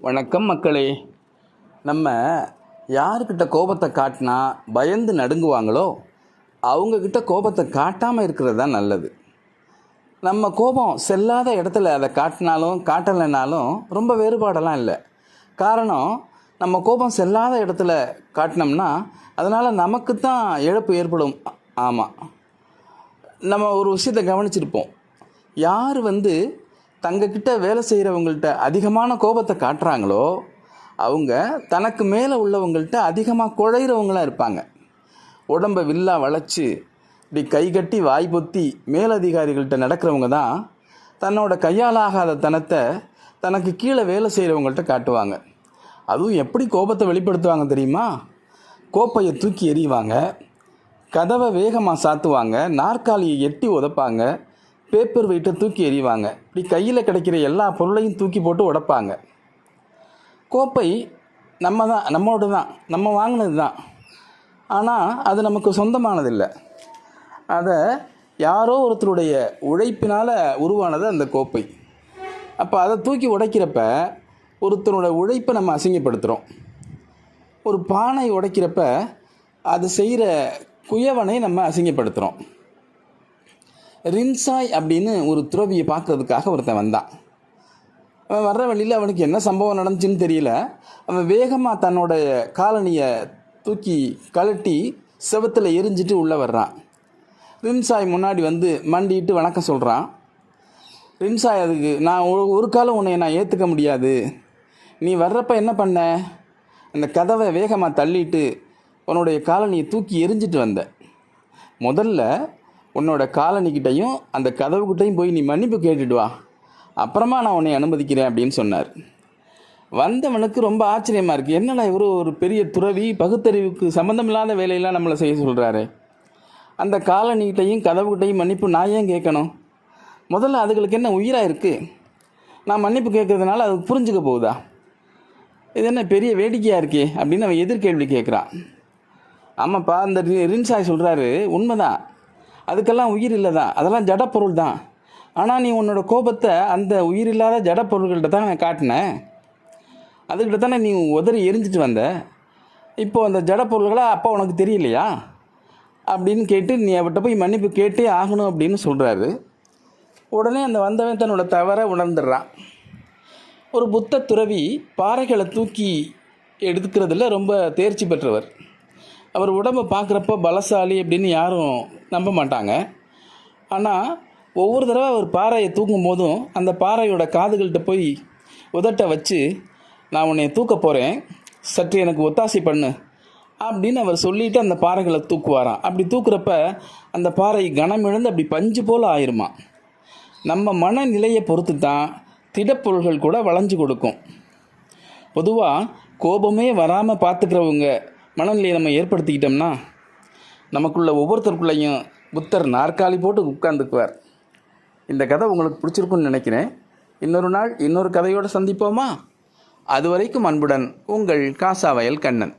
வணக்கம் மக்களே. நம்ம யாருக்கிட்ட கோபத்தை காட்டினா பயந்து நடுங்குவாங்களோ அவங்கக்கிட்ட கோபத்தை காட்டாமல் இருக்கிறது தான் நல்லது. நம்ம கோபம் செல்லாத இடத்துல அதை காட்டினாலும் காட்டலைனாலும் ரொம்ப வேறுபாடெல்லாம் இல்லை. காரணம், நம்ம கோபம் செல்லாத இடத்துல காட்டினோம்னா அதனால் நமக்கு தான் இழப்பு ஏற்படும். ஆமாம், நம்ம ஒரு விஷயத்தை கவனிச்சிருப்போம். யார் தங்கக்கிட்ட வேலை செய்கிறவங்கள்ட்ட அதிகமான கோபத்தை காட்டுறாங்களோ அவங்க தனக்கு மேலே உள்ளவங்கள்ட்ட அதிகமாக குழையிறவங்களாக இருப்பாங்க. உடம்பை வில்லா வளைச்சி இப்படி கை கட்டி வாய் பொத்தி மேலதிகாரிகள்கிட்ட நடக்கிறவங்க தான் தன்னோட கையாலாகாத தனத்தை தனக்கு கீழே வேலை செய்கிறவங்கள்ட்ட காட்டுவாங்க. அதுவும் எப்படி கோபத்தை வெளிப்படுத்துவாங்க தெரியுமா? கோப்பையை தூக்கி எறிவாங்க, கதவை வேகமாக சாத்துவாங்க, நாற்காலியை எட்டி உதைப்பாங்க, பேப்பர் வெயிட்டை தூக்கி எறிவாங்க, இப்படி கையில் கிடைக்கிற எல்லா பொருளையும் தூக்கி போட்டு உடைப்பாங்க. கோப்பை நம்மோடு தான், நம்ம வாங்கினது தான். ஆனால் அது நமக்கு சொந்தமானதில்லை. அதை யாரோ ஒருத்தருடைய உழைப்பினால் உருவானது அந்த கோப்பை. அப்போ அதை தூக்கி உடைக்கிறப்ப ஒருத்தரோட உழைப்பை நம்ம அசிங்கப்படுத்துகிறோம். ஒரு பானை உடைக்கிறப்ப அது செய்கிற குயவனை நம்ம அசிங்கப்படுத்துகிறோம். ரின்சாய் அப்படின்னு ஒரு துறவியை பார்க்குறதுக்காக ஒருத்தன் வந்தான். அவன் வர்ற வழியில் அவனுக்கு என்ன சம்பவம் நடந்துச்சுன்னு தெரியல. அவன் வேகமாக தன்னோட காலணியை தூக்கி கழட்டி செவத்தில் எரிஞ்சிட்டு உள்ளே வர்றான். ரின்சாய் முன்னாடி மண்டிட்டு வணக்கம் சொல்கிறான். ரின்சாய் அதுக்கு, நான் ஒரு காலம் உன்னை ஏற்றுக்க முடியாது. நீ வர்றப்ப என்ன பண்ண? அந்த கதவை வேகமாக தள்ளிட்டு உன்னுடைய காலணியை தூக்கி எரிஞ்சிட்டு வந்த. முதல்ல உன்னோட காலனிக்கிட்டையும் அந்த கதவுக்கிட்டையும் போய் நீ மன்னிப்பு கேட்டுட்டு வா, அப்புறமா நான் உன்னை அனுமதிக்கிறேன் அப்படின்னு சொன்னார். வந்தவனுக்கு ரொம்ப ஆச்சரியமாக இருக்குது. என்னடா இவர் ஒரு பெரிய துறவி, பகுத்தறிவுக்கு சம்மந்தமில்லாத வேலையெல்லாம் நம்மளை செய்ய சொல்கிறாரு. அந்த காலனிக்கிட்டையும் கதவுக்கிட்டையும் மன்னிப்பு நான் ஏன் கேட்கணும்? முதல்ல அதுகளுக்கு என்ன உயிராக இருக்குது? நான் மன்னிப்பு கேட்குறதுனால அது புரிஞ்சுக்க போகுதா? இது என்ன பெரிய வேடிக்கையாக இருக்கே அப்படின்னு அவன் எதிர்கேள்வி கேட்குறான். ஆமாப்பா, அந்த ரின்சாய் சொல்கிறாரு உண்மைதான், அதுக்கெல்லாம் உயிர் இல்லை தான், அதெல்லாம் ஜடப்பொருள் தான். ஆனால் நீ உன்னோட கோபத்தை அந்த உயிர் இல்லாத ஜடப்பொருள்கிட்ட தான் நான் காட்டினேன், அதுக்கிட்ட தானே நீ உதறி எரிஞ்சிட்டு வந்த. இப்போது அந்த ஜடப்பொருள்களாக அப்போ உனக்கு தெரியலையா அப்படின்னு கேட்டு நீ அவர்கிட்ட போய் மன்னிப்பு கேட்டே ஆகணும் அப்படின்னு சொல்கிறாரு. உடனே அந்த வந்தவன் தன்னோட தவறை உணர்ந்துடுறான். ஒரு புத்த துறவி பாறைகளை தூக்கி எடுக்கிறதுல ரொம்ப தேர்ச்சி பெற்றவர். அவர் உடம்பை பார்க்குறப்ப பலசாலி அப்படின்னு யாரும் நம்ப மாட்டாங்க. ஆனால் ஒவ்வொரு தடவை அவர் பாறையை தூக்கும் போதும் அந்த பாறையோட காதுகள்கிட்ட போய் உதட்ட வச்சு, நான் உன்னை தூக்க போகிறேன், சற்று எனக்கு ஒத்தாசை பண்ணு அப்படின்னு அவர் சொல்லிவிட்டு அந்த பாறைகளை தூக்குவாராம். அப்படி தூக்குறப்ப அந்த பாறை கனமிழந்து அப்படி பஞ்சு போல் ஆயிருமா. நம்ம மனநிலையை பொறுத்து தான் திடப்பொருள்கள் கூட வளைஞ்சு கொடுக்கும். பொதுவாக கோபமே வராமல் பார்த்துக்கிறவங்க மனநிலையை நம்ம ஏற்படுத்திக்கிட்டோம்னா நமக்குள்ள ஒவ்வொருத்தருக்குள்ளேயும் புத்தர் நாற்காலி போட்டு உட்கார்ந்துக்குவார். இந்த கதை உங்களுக்கு பிடிச்சிருக்குன்னு நினைக்கிறேன். இன்னொரு நாள் இன்னொரு கதையோடு சந்திப்போமா? அதுவரைக்கும் அன்புடன் உங்கள் காசாவயல் கண்ணன்.